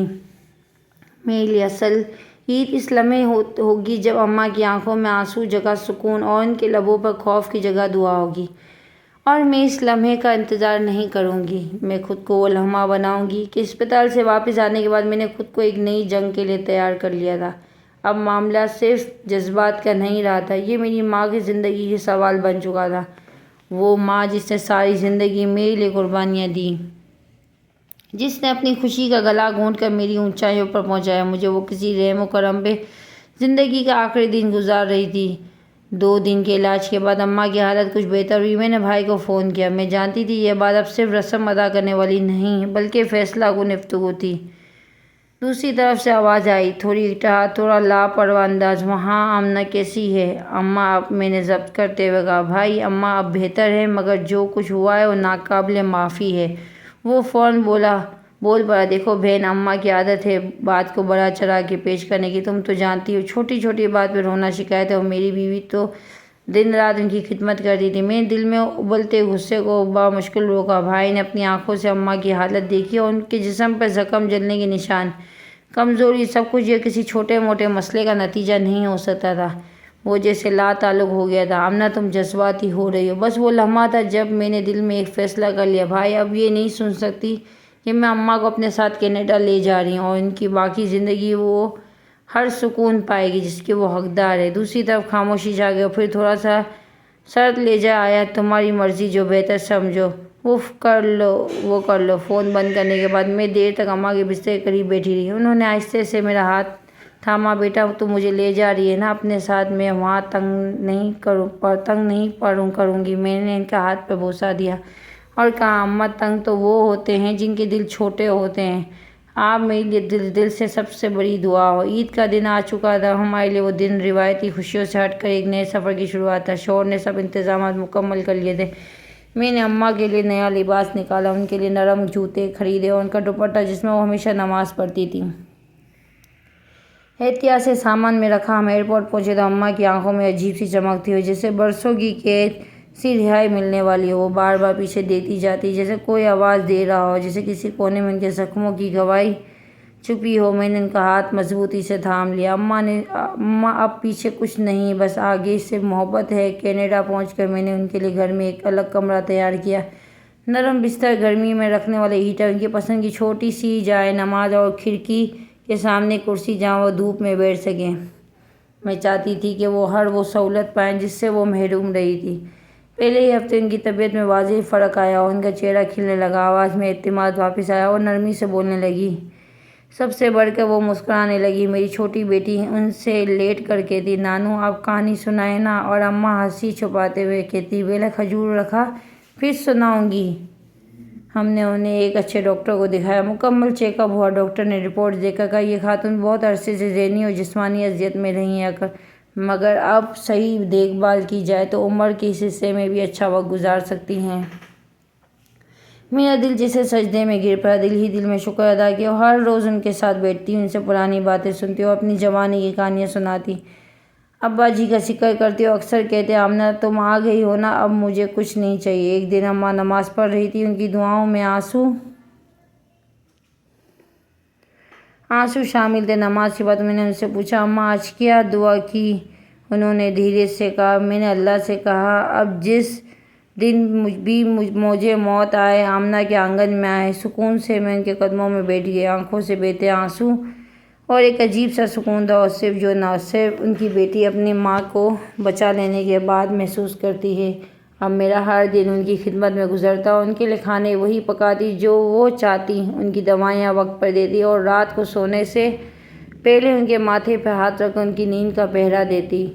S1: میرے لیے اصل عید اس لمحے ہوگی جب اماں کی آنکھوں میں آنسو جگہ سکون اور ان کے لبوں پر خوف کی جگہ دعا ہوگی۔ اور میں اس لمحے کا انتظار نہیں کروں گی، میں خود کو وہ لمحہ بناؤں گی کہ اسپتال سے واپس آنے کے بعد میں نے خود کو ایک نئی جنگ کے لیے تیار کر لیا تھا۔ اب معاملہ صرف جذبات کا نہیں رہا تھا، یہ میری ماں کی زندگی کے سوال بن چکا تھا۔ وہ ماں جس نے ساری زندگی میرے لیے قربانیاں دیں، جس نے اپنی خوشی کا گلا گھونٹ کر میری اونچائیوں پر پہنچایا، مجھے وہ کسی رحم و کرم پہ زندگی کا آخری دن گزار رہی تھی۔ 2 دن کے علاج کے بعد اماں کی حالت کچھ بہتر ہوئی۔ میں نے بھائی کو فون کیا۔ میں جانتی تھی یہ بات اب صرف رسم ادا کرنے والی نہیں بلکہ فیصلہ کن گفتگو تھی۔ دوسری طرف سے آواز آئی، تھوڑا لاپرواہ انداز، وہاں آمنہ کیسی ہے؟ اماں میں نے ضبط کرتے ہوئے کہا، بھائی اماں اب بہتر ہے، مگر جو کچھ ہوا ہے وہ ناقابل معافی ہے۔ وہ فوراً بول پڑا، دیکھو بہن، اماں کی عادت ہے بات کو بڑا چڑھا کے پیش کرنے کی، تم تو جانتی ہو، چھوٹی چھوٹی بات پہ رونا شکایت ہے، اور میری بیوی تو دن رات ان کی خدمت کرتی تھی۔ میں نے دل میں ابلتے غصے کو بامشکل روکا۔ بھائی نے اپنی آنکھوں سے اماں کی حالت دیکھی اور ان کے جسم پر زخم، جلنے کے نشان، کمزوری، سب کچھ یہ کسی چھوٹے موٹے مسئلے کا نتیجہ نہیں ہو سکتا تھا۔ وہ جیسے لا تعلق ہو گیا تھا۔ آمنہ تم جذباتی ہو رہی ہو۔ بس وہ لمحہ تھا جب میں نے دل میں ایک فیصلہ کر لیا، بھائی اب یہ نہیں سن سکتی کہ میں اماں کو اپنے ساتھ کینیڈا لے جا رہی ہوں، اور ان کی باقی زندگی وہ ہر سکون پائے گی جس کے وہ حقدار ہے۔ دوسری طرف خاموشی چھا گئی، اور پھر تھوڑا سا سرد لہجہ آیا، تمہاری مرضی، جو بہتر سمجھو وہ کر لو۔ فون بند کرنے کے بعد میں دیر تک اماں کے بستر کے قریب بیٹھی رہی۔ انہوں نے آہستہ سے میرا ہاتھ تھاما، بیٹا تم مجھے لے جا رہی ہے نا اپنے ساتھ، میں وہاں تنگ نہیں کروں گی۔ میں نے ان کا ہاتھ پہ بوسہ دیا اور کہا، اماں تنگ تو وہ ہوتے ہیں جن کے دل چھوٹے ہوتے ہیں، آپ میرے لیے دل سے سب سے بڑی دعا ہو۔ عید کا دن آ چکا تھا، ہمارے لیے وہ دن روایتی خوشیوں سے ہٹ کر ایک نئے سفر کی شروعات تھا۔ شوہر نے سب انتظامات مکمل کر لیے تھے۔ میں نے اماں کے لیے نیا لباس نکالا، ان کے لیے نرم جوتے خریدے اور ان کا دوپٹہ جس میں وہ ہمیشہ نماز پڑھتی تھی احتیاط سے سامان میں رکھا۔ ہم ایئرپورٹ پہنچے تو اماں کی آنکھوں میں عجیب سی چمک تھی، جیسے برسوں کی قید سے رہائی ملنے والی ہو۔ وہ بار بار پیچھے دیکھتی جاتی، جیسے کوئی آواز دے رہا ہو، جیسے کسی کونے میں ان کے زخموں کی گواہی چھپی ہو۔ میں نے ان کا ہاتھ مضبوطی سے تھام لیا۔ اماں اب پیچھے کچھ نہیں، بس آگے صرف محبت ہے۔ کینیڈا پہنچ کر میں نے ان کے لیے گھر میں ایک الگ کمرہ تیار کیا، نرم بستر، گرمی میں رکھنے والے ہیٹر، ان کی پسند کی چھوٹی سی جائے نماز اور کھڑکی کے سامنے کرسی جہاں وہ دھوپ میں بیٹھ سکیں۔ میں چاہتی تھی کہ وہ ہر وہ سہولت پائیں جس سے وہ محروم رہی تھی۔ پہلے ہی ہفتے ان کی طبیعت میں واضح فرق آیا اور ان کا چہرہ کھلنے لگا، آواز میں اعتماد واپس آیا اور نرمی سے بولنے لگی۔ سب سے بڑھ کر وہ مسکرانے لگی۔ میری چھوٹی بیٹی ان سے لیٹ کر کہتی، نانو آپ کہانی سنائیں نا، اور اماں ہنسی چھپاتے ہوئے کہتی، بیٹا کھجور رکھا، پھر سناؤں گی۔ ہم نے انہیں ایک اچھے ڈاکٹر کو دکھایا، مکمل چیک اپ ہوا۔ ڈاکٹر نے رپورٹ دیکھ کر کہا، یہ خاتون بہت عرصے سے ذہنی اور جسمانی اذیت میں رہی ہیں، مگر اب صحیح دیکھ بھال کی جائے تو عمر کے اس حصے میں بھی اچھا وقت گزار سکتی ہیں۔ میرا دل جیسے سجدے میں گر پڑا۔ دل ہی دل میں شکر ادا کیا، اور ہر روز ان کے ساتھ بیٹھتی، ان سے پرانی باتیں سنتی اور اپنی جوانی کی کہانیاں سناتی۔ ابا جی کا ذکر کرتی اور اکثر کہتے، آمنہ تم آ گئی ہو نا، اب مجھے کچھ نہیں چاہیے۔ ایک دن اماں نماز پڑھ رہی تھی، ان کی دعاؤں میں آنسو شامل تھے۔ نماز کے بعد میں نے ان سے پوچھا، اماں آج کیا دعا کی؟ انہوں نے دھیرے سے کہا، میں نے اللہ سے کہا اب جس دن بھی مجھے موت آئے، آمنہ کے آنگن میں آئے۔ سکون سے میں ان کے قدموں میں بیٹھ گئی، آنکھوں سے بہتے آنسو اور ایک عجیب سا سکون تھا، اور صرف ان کی بیٹی اپنی ماں کو بچا لینے کے بعد محسوس کرتی ہے۔ اب میرا ہر دن ان کی خدمت میں گزرتا، ان کے لیے کھانے وہی پکاتی جو وہ چاہتی، ان کی دوائیاں وقت پر دیتی، اور رات کو سونے سے پہلے ان کے ماتھے پہ ہاتھ رکھ ان کی نیند کا پہرا دیتی۔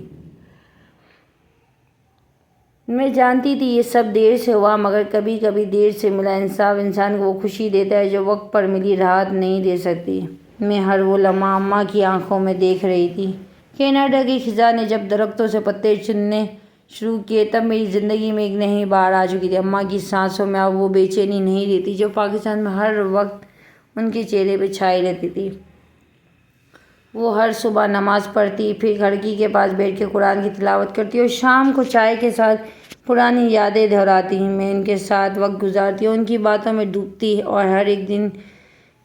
S1: میں جانتی تھی یہ سب دیر سے ہوا، مگر کبھی کبھی دیر سے ملا انصاف انسان کو وہ خوشی دیتا ہے جو وقت پر ملی راحت نہیں دے سکتی۔ میں ہر وہ لمحہ اماں کی آنکھوں میں دیکھ رہی تھی۔ کینیڈا کی خزاں نے جب درختوں سے پتے چننے شروع کیے تب میری زندگی میں ایک نئی بہار آ چکی تھی۔ اماں کی سانسوں میں اب وہ بے چینی نہیں رہتی جو پاکستان میں ہر وقت ان کے چہرے پہ چھائی رہتی تھی۔ وہ ہر صبح نماز پڑھتی، پھر کھڑکی کے پاس بیٹھ کے قرآن کی تلاوت کرتی اور شام کو چائے کے ساتھ پرانی یادیں دہراتی۔ میں ان کے ساتھ وقت گزارتی اور ان کی باتوں میں ڈوبتی، اور ہر ایک دن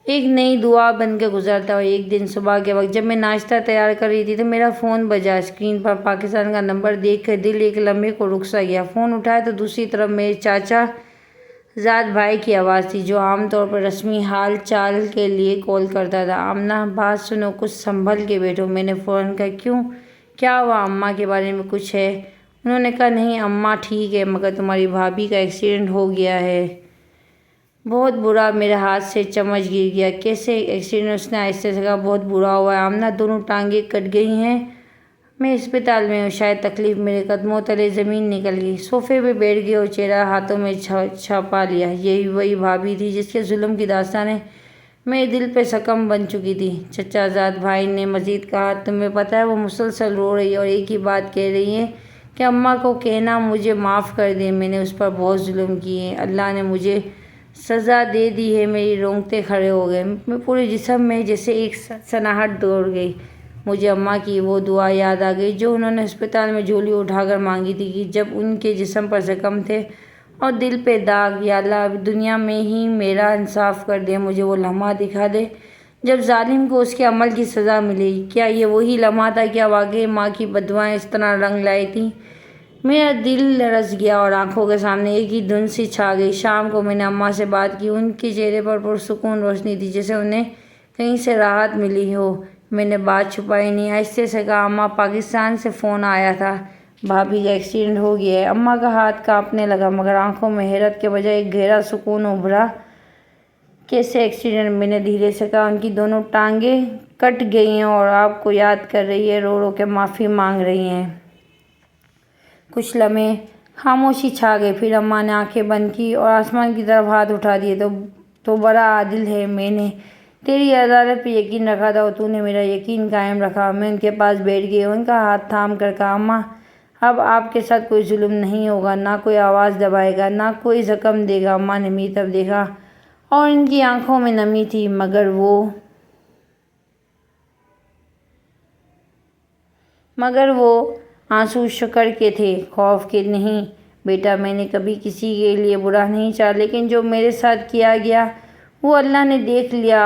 S1: ایک نئی دعا بن کے گزرتا۔ اور ایک دن صبح کے وقت جب میں ناشتہ تیار کر رہی تھی تو میرا فون بجا۔ اسکرین پر پاکستان کا نمبر دیکھ کر دل ایک لمحے کو رک سا گیا۔ فون اٹھایا تو دوسری طرف میرے چاچا زاد بھائی کی آواز تھی، جو عام طور پر رسمی حال چال کے لیے کال کرتا تھا۔ آمنہ، بات سنو، کچھ سنبھل کے بیٹھو۔ میں نے فوراً کہا، کیوں، کیا ہوا؟ اماں کے بارے میں کچھ ہے؟ انہوں نے کہا، نہیں اماں ٹھیک ہے، مگر تمہاری بھابھی کا ایکسیڈنٹ ہو گیا ہے، بہت برا۔ میرے ہاتھ سے چمچ گر گیا۔ کیسے ایکسیڈنٹ؟ اس نے آہستہ سے کہا، بہت برا ہوا ہے آمنہ، دونوں ٹانگیں کٹ گئی ہیں، میں اسپتال میں ہوں، شاید تکلیف میرے قدموں تلے زمین نکل گئی۔ صوفے پہ بیٹھ گئی اور چہرہ ہاتھوں میں چھپا لیا۔ یہی وہی بھابھی تھی جس کے ظلم کی داستانیں میرے دل پہ شکم بن چکی تھی۔ چچا زاد بھائی نے مزید کہا، تمہیں پتہ ہے وہ مسلسل رو رہی ہے اور ایک ہی بات کہہ رہی ہے کہ اماں کو کہنا مجھے معاف کر دے، میں نے اس پر بہت ظلم کیے، اللہ نے مجھے سزا دے دی ہے۔ میری رونگٹے کھڑے ہو گئے، میں پورے جسم میں جیسے ایک سناہٹ دوڑ گئی۔ مجھے اماں کی وہ دعا یاد آ گئی جو انہوں نے اسپتال میں جھولی اٹھا کر مانگی تھی کہ جب ان کے جسم پر زخم تھے اور دل پہ داغ۔ یا اللہ، اب دنیا میں ہی میرا انصاف کر دے، مجھے وہ لمحہ دکھا دے جب ظالم کو اس کے عمل کی سزا ملی۔ کیا یہ وہی لمحہ تھا؟ کیا واقعی ماں کی بددعائیں اس طرح رنگ لائی تھیں؟ میرا دل لرز گیا اور آنکھوں کے سامنے ایک ہی دھند سی چھا گئی۔ شام کو میں نے اماں سے بات کی، ان کے چہرے پر پرسکون روشنی تھی، جیسے انہیں کہیں سے راحت ملی ہو۔ میں نے بات چھپائی نہیں، آہستہ سے کہا، اماں، پاکستان سے فون آیا تھا، بھابھی کا ایکسیڈنٹ ہو گیا ہے۔ اماں کا ہاتھ کانپنے لگا، مگر آنکھوں میں حیرت کے بجائے ایک گہرا سکون ابھرا۔ کیسے ایکسیڈنٹ؟ میں نے دھیرے سے کہا، ان کی دونوں ٹانگیں کٹ گئی ہیں اور آپ کو یاد کر رہی ہے، رو رو کے معافی مانگ رہی ہیں۔ کچھ لمحے خاموشی چھا گئی، پھر اماں نے آنکھیں بند کی اور آسمان کی طرف ہاتھ اٹھا دیے۔ تو بڑا عادل ہے، میں نے تیری عدالت پہ یقین رکھا تھا اور تو نے میرا یقین قائم رکھا۔ میں ان کے پاس بیٹھ گئی اور ان کا ہاتھ تھام کر کہا، اماں، اب آپ کے ساتھ کوئی ظلم نہیں ہوگا، نہ کوئی آواز دبائے گا، نہ کوئی زخم دے گا۔ اماں نے میری طرف دیکھا اور ان کی آنکھوں میں نمی تھی، مگر وہ آنسو شکر کے تھے، خوف کے نہیں۔ بیٹا، میں نے کبھی کسی کے لیے برا نہیں چاہا، لیکن جو میرے ساتھ کیا گیا وہ اللہ نے دیکھ لیا۔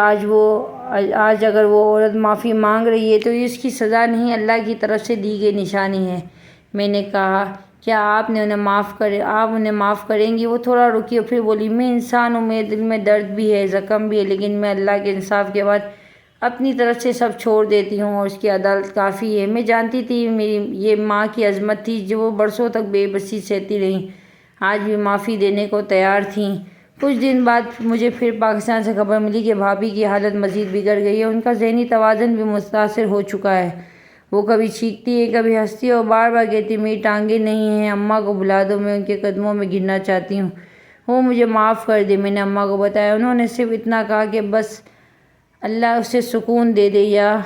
S1: آج اگر وہ عورت معافی مانگ رہی ہے تو یہ اس کی سزا نہیں، اللہ کی طرف سے دی گئی نشانی ہے۔ میں نے کہا، کیا آپ انہیں معاف کریں گی؟ وہ تھوڑا رکی اور پھر بولی، میں انسان ہوں، میرے دل میں درد بھی ہے، زخم بھی ہے، لیکن میں اللہ کے انصاف کے بعد اپنی طرف سے سب چھوڑ دیتی ہوں اور اس کی عدالت کافی ہے۔ میں جانتی تھی میری یہ ماں کی عظمت تھی جو وہ برسوں تک بے بسی سہتی رہیں، آج بھی معافی دینے کو تیار تھیں۔ کچھ دن بعد مجھے پھر پاکستان سے خبر ملی کہ بھابھی کی حالت مزید بگڑ گئی ہے، ان کا ذہنی توازن بھی متاثر ہو چکا ہے۔ وہ کبھی چیختی ہے، کبھی ہنستی ہے اور بار بار کہتی ہے، میری ٹانگیں نہیں ہیں، اماں کو بلا دو، میں ان کے قدموں میں گرنا چاہتی ہوں، وہ مجھے معاف کر دے۔ میں نے اماں کو بتایا، انہوں نے صرف اتنا کہا کہ بس اللہ اسے سکون دے دے، یا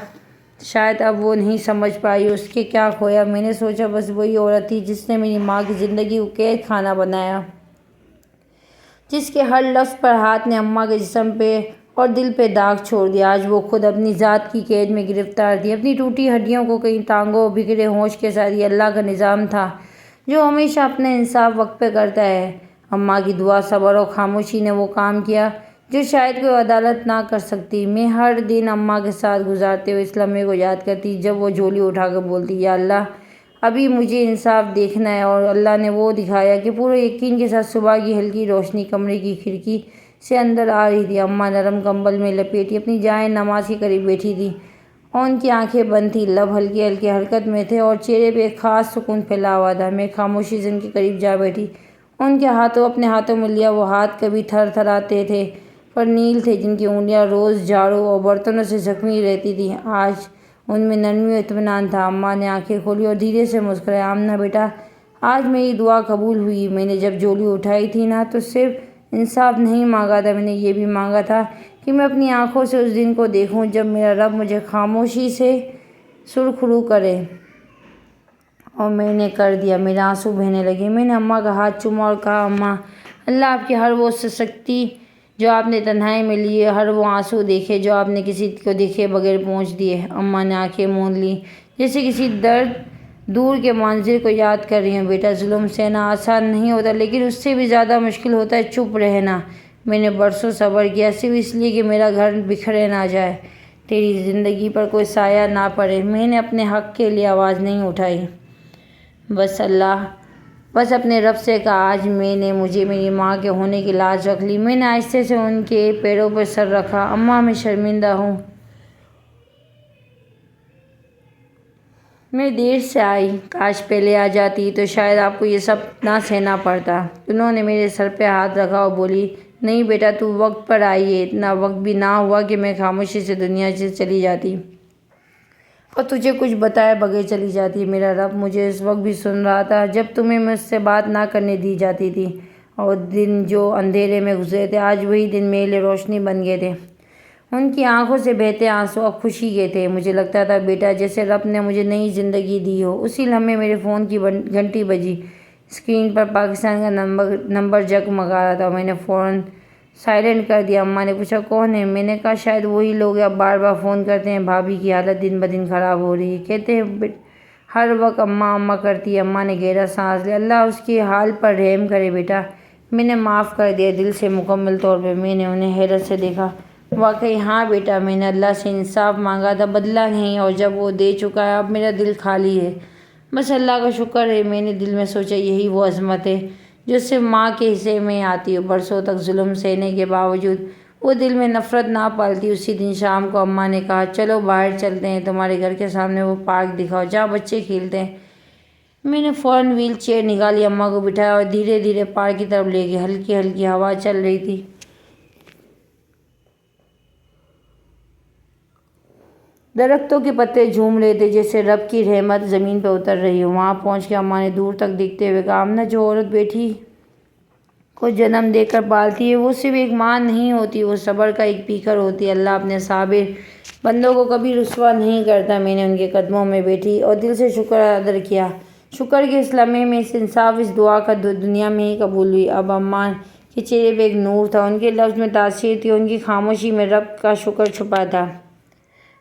S1: شاید اب وہ نہیں سمجھ پائی اس کے کیا کھویا۔ میں نے سوچا، بس وہی عورت تھی جس نے میری ماں کی زندگی کو قید خانہ بنایا، جس کے ہر لفظ پر ہاتھ نے اماں کے جسم پہ اور دل پہ داغ چھوڑ دیا۔ آج وہ خود اپنی ذات کی قید میں گرفتار تھی، اپنی ٹوٹی ہڈیوں کو کئی ٹانگوں بکھرے ہوش کے ساتھ۔ یہ اللہ کا نظام تھا جو ہمیشہ اپنا انصاف وقت پہ کرتا ہے۔ اماں کی دعا، صبر اور خاموشی نے وہ کام کیا جو شاید کوئی عدالت نہ کر سکتی۔ میں ہر دن اماں کے ساتھ گزارتے ہوئے اس لمحے کو یاد کرتی جب وہ جھولی اٹھا کر بولتی، یا اللہ، ابھی مجھے انصاف دیکھنا ہے۔ اور اللہ نے وہ دکھایا کہ پورے یقین کے ساتھ صبح کی ہلکی روشنی کمرے کی کھڑکی سے اندر آ رہی تھی۔ اماں نرم کمبل میں لپیٹی اپنی جائے نماز کے قریب بیٹھی تھی، اور ان کی آنکھیں بند تھیں، لب ہلکی ہلکی حرکت میں تھے اور چہرے پہ ایک خاص سکون پھیلا ہوا تھا۔ میں خاموشی سے ان کے قریب جا بیٹھی، ان کے اپنے ہاتھوں میں لیا۔ وہ ہاتھ کبھی تھر تھراتے تھے پر نیل تھے، جن کی انگلیاں روز جھاڑو اور برتنوں سے زخمی رہتی تھیں، آج ان میں نرمی اور اطمینان تھا۔ اماں نے آنکھیں کھولی اور دھیرے سے مسکرائے، آمنہ بیٹا، آج میری دعا قبول ہوئی۔ میں نے جب جھولی اٹھائی تھی نا تو صرف انصاف نہیں مانگا تھا، میں نے یہ بھی مانگا تھا کہ میں اپنی آنکھوں سے اس دن کو دیکھوں جب میرا رب مجھے خاموشی سے سرخرو کرے، اور میں نے کر دیا۔ میرے آنسو بہنے لگے۔ میں نے اماں کا ہاتھ چوما اور کہا، اماں، اللہ آپ کی ہر وہ سختی جو آپ نے تنہائی میں لی ہے، ہر وہ آنسو دیکھے جو آپ نے کسی کو دیکھے بغیر پہنچ دیے۔ اماں نے آنکھیں موند لیں جیسے کسی دور کے منظر کو یاد کر رہی ہوں۔ بیٹا، ظلم سہنا آسان نہیں ہوتا، لیکن اس سے بھی زیادہ مشکل ہوتا ہے چپ رہنا۔ میں نے برسوں صبر کیا، صرف اس لیے کہ میرا گھر بکھرے نہ جائے، تیری زندگی پر کوئی سایہ نہ پڑے۔ میں نے اپنے حق کے لیے آواز نہیں اٹھائی، بس اپنے رب سے کہا، آج میں نے مجھے میری ماں کے ہونے کی لاج رکھ لی۔ میں نے آہستہ سے ان کے پیروں پر سر رکھا۔ اماں، میں شرمندہ ہوں، میں دیر سے آئی، کاش پہلے آ جاتی تو شاید آپ کو یہ سب نہ سہنا پڑتا۔ انہوں نے میرے سر پہ ہاتھ رکھا اور بولی، نہیں بیٹا، تو وقت پر آئی ہے، اتنا وقت بھی نہ ہوا کہ میں خاموشی سے دنیا سے چلی جاتی اور تجھے کچھ بتائے بغیر چلی جاتی۔ میرا رب مجھے اس وقت بھی سن رہا تھا جب تمہیں مجھ سے بات نہ کرنے دی جاتی تھی، اور دن جو اندھیرے میں گزرے تھے، آج وہی دن میرے لیے روشنی بن گئے تھے۔ ان کی آنکھوں سے بہتے آنسو اب خوشی کے تھے۔ مجھے لگتا تھا بیٹا جیسے رب نے مجھے نئی زندگی دی ہو۔ اسی لمحے میرے فون کی گھنٹی بجی، اسکرین پر پاکستان کا نمبر جگمگا رہا تھا۔ میں نے فوراً سائلنٹ کر دیا۔ اماں نے پوچھا، کون ہے؟ میں نے کہا، شاید وہی لوگ اب بار بار فون کرتے ہیں، بھابھی کی حالت دن بدن خراب ہو رہی ہے، کہتے ہیں ہر وقت اماں اماں کرتی ہے۔ اماں نے گہرا سانس لیا، اللہ اس کے حال پر رحم کرے بیٹا۔ میں نے معاف کر دیا، دل سے، مکمل طور پر۔ میں نے انہیں حیرت سے دیکھا۔ واقعی ہاں بیٹا، میں نے اللہ سے انصاف مانگا تھا، بدلہ نہیں، اور جب وہ دے چکا ہے اب میرا دل خالی ہے، بس اللہ کا شکر ہے۔ میں نے دل میں سوچا، یہی وہ عظمت ہے جو صرف ماں کے حصے میں آتی ہے۔ برسوں تک ظلم سہنے کے باوجود وہ دل میں نفرت نہ پالتی۔ اسی دن شام کو اماں نے کہا، چلو باہر چلتے ہیں، تمہارے گھر کے سامنے وہ پارک دکھاؤ جہاں بچے کھیلتے ہیں۔ میں نے فوراً وہیل چیئر نکالی، اماں کو بٹھایا اور دھیرے دھیرے پارک کی طرف لے گئی۔ ہلکی ہلکی ہوا چل رہی تھی، درختوں کے پتے جھوم رہے تھے، جیسے رب کی رحمت زمین پہ اتر رہی ہو۔ وہاں پہنچ کے اماں نے دور تک دیکھتے ہوئے کہا، آمنہ، جو عورت بیٹی کو جنم دے کر پالتی ہے وہ صرف ایک ماں نہیں ہوتی، وہ صبر کا ایک پیکر ہوتی ہے۔ اللہ اپنے صابر بندوں کو کبھی رسوا نہیں کرتا۔ میں نے ان کے قدموں میں بیٹھی اور دل سے شکر ادا کیا، شکر کہ اس لمحے میں اس انصاف، اس دعا کا دنیا میں ہی قبول ہوئی۔ اب اماں کے چہرے پہ ایک نور تھا، ان کے لفظ میں تاثیر تھی، ان کی خاموشی میں رب کا شکر چھپا تھا۔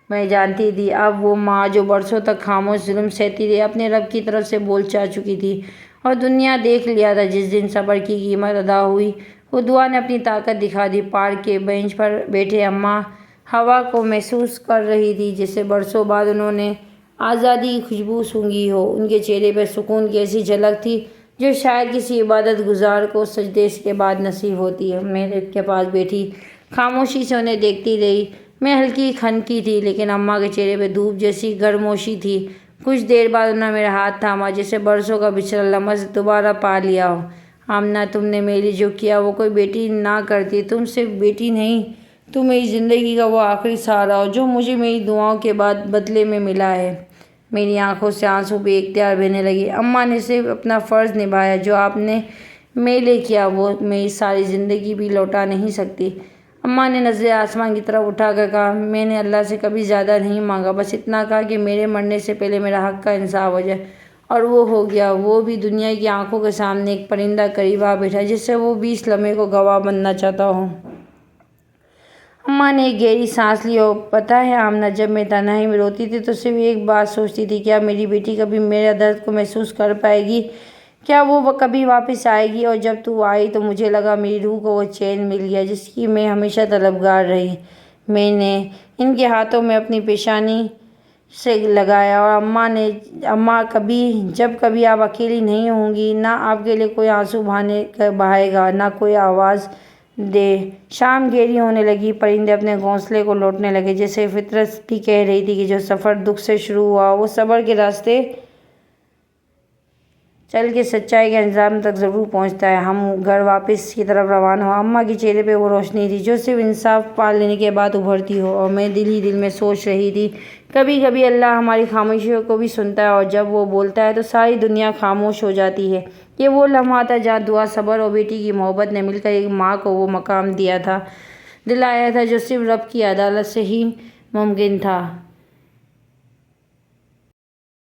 S1: میں جانتی تھی اب وہ ماں جو برسوں تک خاموش ظلم سہتی رہی، اپنے رب کی طرف سے بول چا چکی تھی، اور دنیا دیکھ لیا تھا۔ جس دن صبر کی قیمت ادا ہوئی، وہ دعا نے اپنی طاقت دکھا دی۔ پارک کے بینچ پر بیٹھے اماں ہوا کو محسوس کر رہی تھی، جیسے برسوں بعد انہوں نے آزادی کی خوشبو سونگھی ہو۔ ان کے چہرے پر سکون کی ایسی جھلک تھی جو شاید کسی عبادت گزار کو سجدے کے بعد نصیب ہوتی ہے۔ میں ان کے پاس بیٹھی خاموشی سے انہیں دیکھتی رہی۔ میں ہلکی کھنکی تھی، لیکن اماں کے چہرے پہ دھوپ جیسی گرموشی تھی۔ کچھ دیر بعد انہوں نے میرا ہاتھ تھاما، جیسے برسوں کا بچھڑا لمحہ دوبارہ پا لیا ہو۔ آمنہ، تم نے میرے لیے جو کیا وہ کوئی بیٹی نہ کرتی۔ تم صرف بیٹی نہیں، تم میری زندگی کا وہ آخری سہارا ہو جو مجھے میری دعاؤں کے بعد بدلے میں ملا ہے۔ میری آنکھوں سے آنسو بے اختیار بہنے لگے۔ اماں نے صرف اپنا فرض نبھایا، جو آپ نے میرے لیے کیا وہ میری ساری زندگی بھی لوٹا نہیں سکتی۔ اماں نے نظریں آسمان کی طرف اٹھا کر کہا، میں نے اللہ سے کبھی زیادہ نہیں مانگا، بس اتنا کہا کہ میرے مرنے سے پہلے میرا حق کا انصاف ہو جائے، اور وہ ہو گیا۔ وہ بھی دنیا کی آنکھوں کے سامنے ایک پرندہ قریب آ بیٹھا، جس سے وہ بھی اس لمحے کو گواہ بننا چاہتا ہوں۔ اماں نے ایک گہری سانس لی اور پتہ ہے آمنہ، جب میں تنہائی میں روتی تھی تو صرف ایک بات سوچتی تھی، کیا میری بیٹی کبھی میرے درد کو محسوس کر پائے گی؟ کیا وہ کبھی واپس آئے گی؟ اور جب تو آئی تو مجھے لگا میری روح کو وہ چین مل گیا جس کی میں ہمیشہ طلبگار رہی۔ میں نے ان کے ہاتھوں میں اپنی پیشانی سے لگایا اور اماں، جب کبھی آپ اکیلی نہیں ہوں گی، نہ آپ کے لیے کوئی آنسو بہائے گا، نہ کوئی آواز دے۔ شام گہری ہونے لگی، پرندے اپنے گھونسلے کو لوٹنے لگے، جیسے فطرت بھی کہہ رہی تھی کہ جو سفر دکھ سے شروع ہوا وہ صبر کے راستے چل کے سچائی کے انجام تک ضرور پہنچتا ہے۔ ہم گھر واپس کی طرف روانہ ہوئے۔ اماں کے چہرے پہ وہ روشنی تھی جو صرف انصاف پا لینے کے بعد ابھرتی ہو، اور میں دل ہی دل میں سوچ رہی تھی، کبھی کبھی اللہ ہماری خاموشیوں کو بھی سنتا ہے، اور جب وہ بولتا ہے تو ساری دنیا خاموش ہو جاتی ہے۔ یہ وہ لمحہ تھا جہاں دعا، صبر اور بیٹی کی محبت نے مل کر ایک ماں کو وہ مقام دلایا تھا جو صرف رب کی عدالت سے ہی ممکن تھا۔